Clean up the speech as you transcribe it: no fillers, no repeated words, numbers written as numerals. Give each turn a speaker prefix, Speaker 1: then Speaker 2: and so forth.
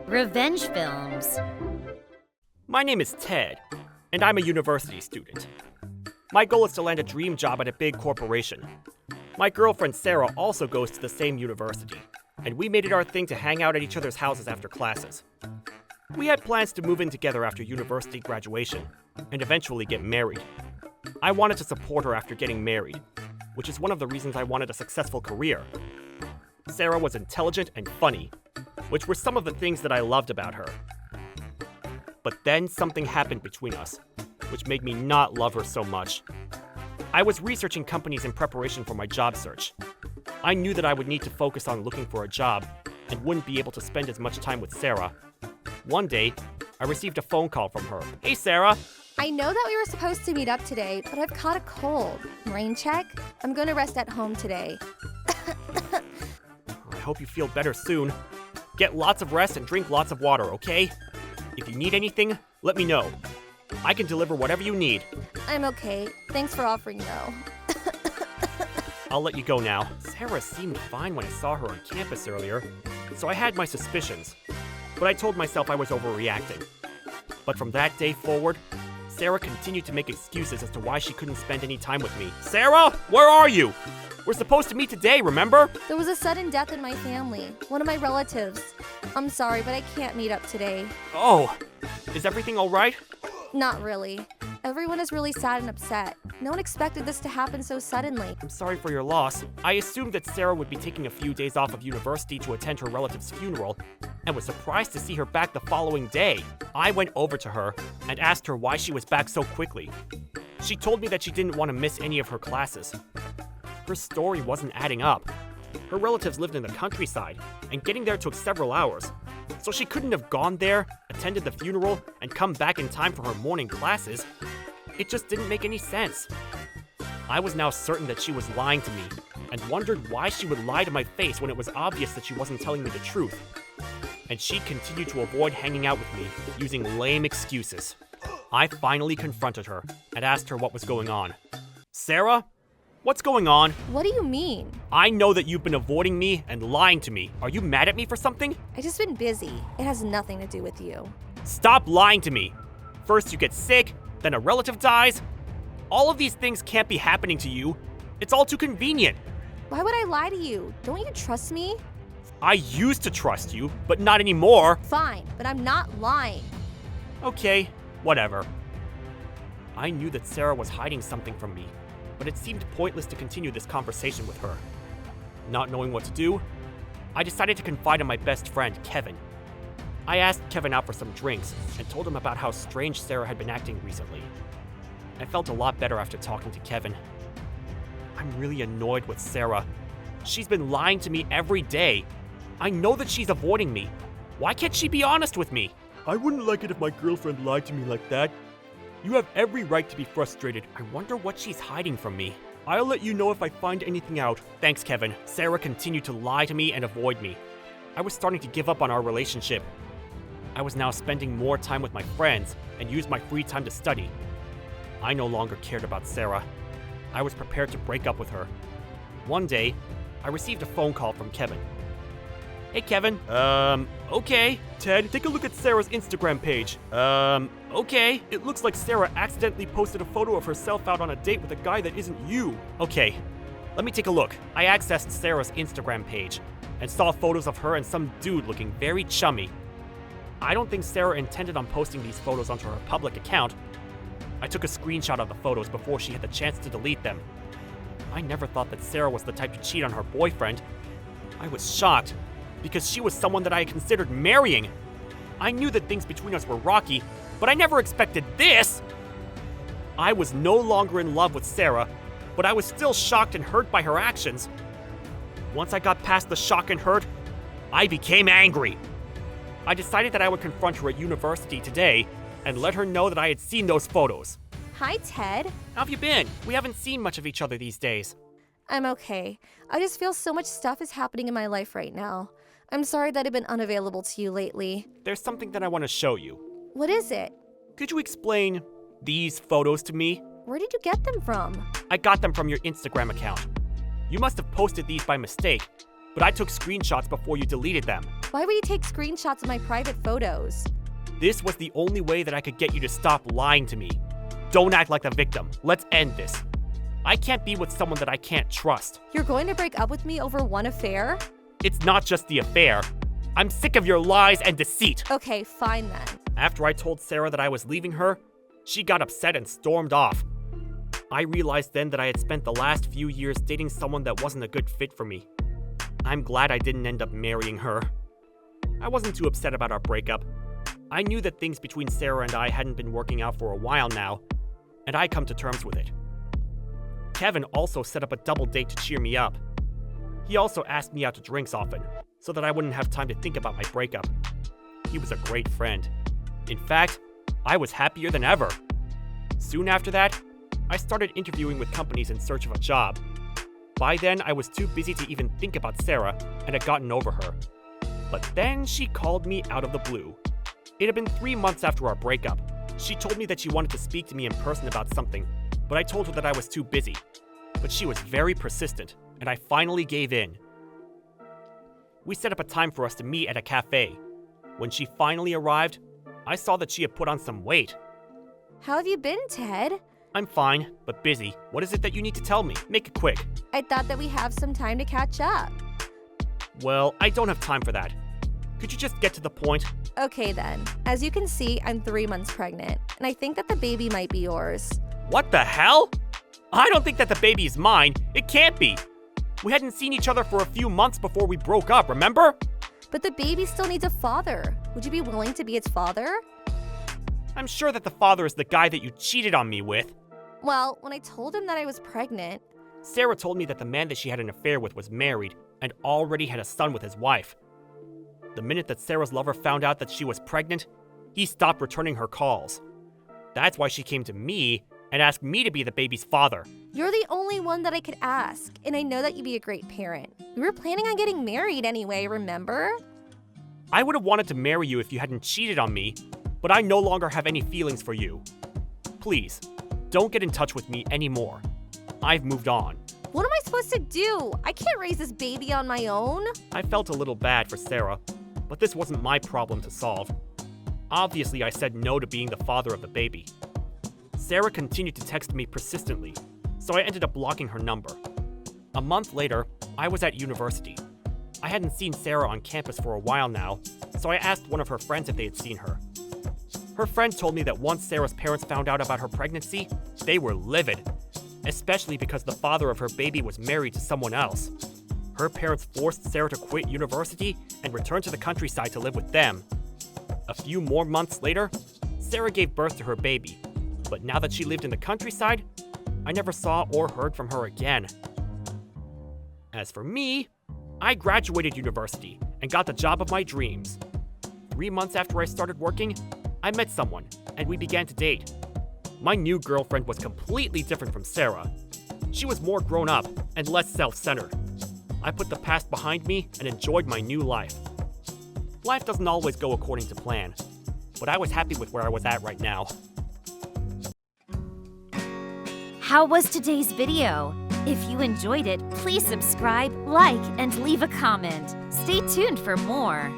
Speaker 1: Revenge films.
Speaker 2: My name is Ted, and I'm a university student. My goal is to land a dream job at a big corporation. My girlfriend Sarah also goes to the same university, and we made it our thing to hang out at each other's houses after classes. We had plans to move in together after university graduation, and eventually get married. I wanted to support her after getting married, which is one of the reasons I wanted a successful career. Sarah was intelligent and funny, which were some of the things that I loved about her. But then something happened between us, which made me not love her so much. I was researching companies in preparation for my job search. I knew that I would need to focus on looking for a job and wouldn't be able to spend as much time with Sarah. One day, I received a phone call from her. Hey, Sarah!
Speaker 3: I know that we were supposed to meet up today, but I've caught a cold. Rain check? I'm gonna rest at home today.
Speaker 2: I hope you feel better soon. Get lots of rest and drink lots of water, okay? If you need anything, let me know. I can deliver whatever you need.
Speaker 3: I'm okay. Thanks for offering, though.
Speaker 2: I'll let you go now. Sarah seemed fine when I saw her on campus earlier, so I had my suspicions. But I told myself I was overreacting. But from that day forward, Sarah continued to make excuses as to why she couldn't spend any time with me. Sarah, where are you? We're supposed to meet today, remember?
Speaker 3: There was a sudden death in my family. One of my relatives. I'm sorry, but I can't meet up today.
Speaker 2: Oh, is everything all right?
Speaker 3: Not really. Everyone is really sad and upset. No one expected this to happen so suddenly.
Speaker 2: I'm sorry for your loss. I assumed that Sarah would be taking a few days off of university to attend her relative's funeral, and was surprised to see her back the following day. I went over to her and asked her why she was back so quickly. She told me that she didn't want to miss any of her classes. Her story wasn't adding up. Her relatives lived in the countryside, and getting there took several hours. So she couldn't have gone there, attended the funeral, and come back in time for her morning classes. It just didn't make any sense. I was now certain that she was lying to me, and wondered why she would lie to my face when it was obvious that she wasn't telling me the truth. And she continued to avoid hanging out with me, using lame excuses. I finally confronted her, and asked her what was going on. Sarah? What's going on?
Speaker 3: What do you mean?
Speaker 2: I know that you've been avoiding me and lying to me. Are you mad at me for something?
Speaker 3: I've just been busy. It has nothing to do with you.
Speaker 2: Stop lying to me. First you get sick, then a relative dies. All of these things can't be happening to you. It's all too convenient.
Speaker 3: Why would I lie to you? Don't you trust me?
Speaker 2: I used to trust you, but not anymore.
Speaker 3: Fine, but I'm not lying.
Speaker 2: Okay, whatever. I knew that Sarah was hiding something from me, but it seemed pointless to continue this conversation with her. Not knowing what to do, I decided to confide in my best friend, Kevin. I asked Kevin out for some drinks and told him about how strange Sarah had been acting recently. I felt a lot better after talking to Kevin. I'm really annoyed with Sarah. She's been lying to me every day. I know that she's avoiding me. Why can't she be honest with me? I wouldn't like it if my girlfriend lied to me like that. You have every right to be frustrated. I wonder what she's hiding from me. I'll let you know if I find anything out. Thanks, Kevin. Sarah continued to lie to me and avoid me. I was starting to give up on our relationship. I was now spending more time with my friends and used my free time to study. I no longer cared about Sarah. I was prepared to break up with her. One day, I received a phone call from Kevin. Hey, Kevin. Okay. Ted, take a look at Sarah's Instagram page. Okay. It looks like Sarah accidentally posted a photo of herself out on a date with a guy that isn't you. Okay. Let me take a look. I accessed Sarah's Instagram page and saw photos of her and some dude looking very chummy. I don't think Sarah intended on posting these photos onto her public account. I took a screenshot of the photos before she had the chance to delete them. I never thought that Sarah was the type to cheat on her boyfriend. I was shocked, because she was someone that I had considered marrying. I knew that things between us were rocky, but I never expected this! I was no longer in love with Sarah, but I was still shocked and hurt by her actions. Once I got past the shock and hurt, I became angry. I decided that I would confront her at university today and let her know that I had seen those photos.
Speaker 3: Hi, Ted.
Speaker 2: How have you been? We haven't seen much of each other these days.
Speaker 3: I'm okay. I just feel so much stuff is happening in my life right now. I'm sorry that I've been unavailable to you lately.
Speaker 2: There's something that I want to show you.
Speaker 3: What is it?
Speaker 2: Could you explain these photos to me?
Speaker 3: Where did you get them from?
Speaker 2: I got them from your Instagram account. You must have posted these by mistake, but I took screenshots before you deleted them.
Speaker 3: Why would you take screenshots of my private photos?
Speaker 2: This was the only way that I could get you to stop lying to me. Don't act like the victim. Let's end this. I can't be with someone that I can't trust.
Speaker 3: You're going to break up with me over one affair?
Speaker 2: It's not just the affair. I'm sick of your lies and deceit.
Speaker 3: Okay, fine then.
Speaker 2: After I told Sarah that I was leaving her, she got upset and stormed off. I realized then that I had spent the last few years dating someone that wasn't a good fit for me. I'm glad I didn't end up marrying her. I wasn't too upset about our breakup. I knew that things between Sarah and I hadn't been working out for a while now, and I come to terms with it. Kevin also set up a double date to cheer me up. He also asked me out to drinks often, so that I wouldn't have time to think about my breakup. He was a great friend. In fact, I was happier than ever. Soon after that, I started interviewing with companies in search of a job. By then, I was too busy to even think about Sarah and had gotten over her. But then she called me out of the blue. It had been 3 months after our breakup. She told me that she wanted to speak to me in person about something, but I told her that I was too busy. But she was very persistent, and I finally gave in. We set up a time for us to meet at a cafe. When she finally arrived, I saw that she had put on some weight.
Speaker 3: How have you been, Ted?
Speaker 2: I'm fine, but busy. What is it that you need to tell me? Make it quick.
Speaker 3: I thought that we have some time to catch up.
Speaker 2: Well, I don't have time for that. Could you just get to the point?
Speaker 3: Okay then. As you can see, I'm 3 months pregnant, and I think that the baby might be yours.
Speaker 2: What the hell? I don't think that the baby is mine. It can't be. We hadn't seen each other for a few months before we broke up, remember?
Speaker 3: But the baby still needs a father. Would you be willing to be its father?
Speaker 2: I'm sure that the father is the guy that you cheated on me with.
Speaker 3: Well, when I told him that I was pregnant...
Speaker 2: Sarah told me that the man that she had an affair with was married and already had a son with his wife. The minute that Sarah's lover found out that she was pregnant, he stopped returning her calls. That's why she came to me and asked me to be the baby's father.
Speaker 3: You're the only one that I could ask, and I know that you'd be a great parent. We were planning on getting married anyway, remember?
Speaker 2: I would have wanted to marry you if you hadn't cheated on me, but I no longer have any feelings for you. Please, don't get in touch with me anymore. I've moved on.
Speaker 3: What am I supposed to do? I can't raise this baby on my own.
Speaker 2: I felt a little bad for Sarah, but this wasn't my problem to solve. Obviously, I said no to being the father of the baby. Sarah continued to text me persistently, so I ended up blocking her number. A month later, I was at university. I hadn't seen Sarah on campus for a while now, so I asked one of her friends if they had seen her. Her friend told me that once Sarah's parents found out about her pregnancy, they were livid, especially because the father of her baby was married to someone else. Her parents forced Sarah to quit university and return to the countryside to live with them. A few more months later, Sarah gave birth to her baby, but now that she lived in the countryside, I never saw or heard from her again. As for me, I graduated university and got the job of my dreams. 3 months after I started working, I met someone and we began to date. My new girlfriend was completely different from Sarah. She was more grown up and less self-centered. I put the past behind me and enjoyed my new life. Life doesn't always go according to plan, but I was happy with where I was at right now.
Speaker 1: How was today's video? If you enjoyed it, please subscribe, like, and leave a comment. Stay tuned for more.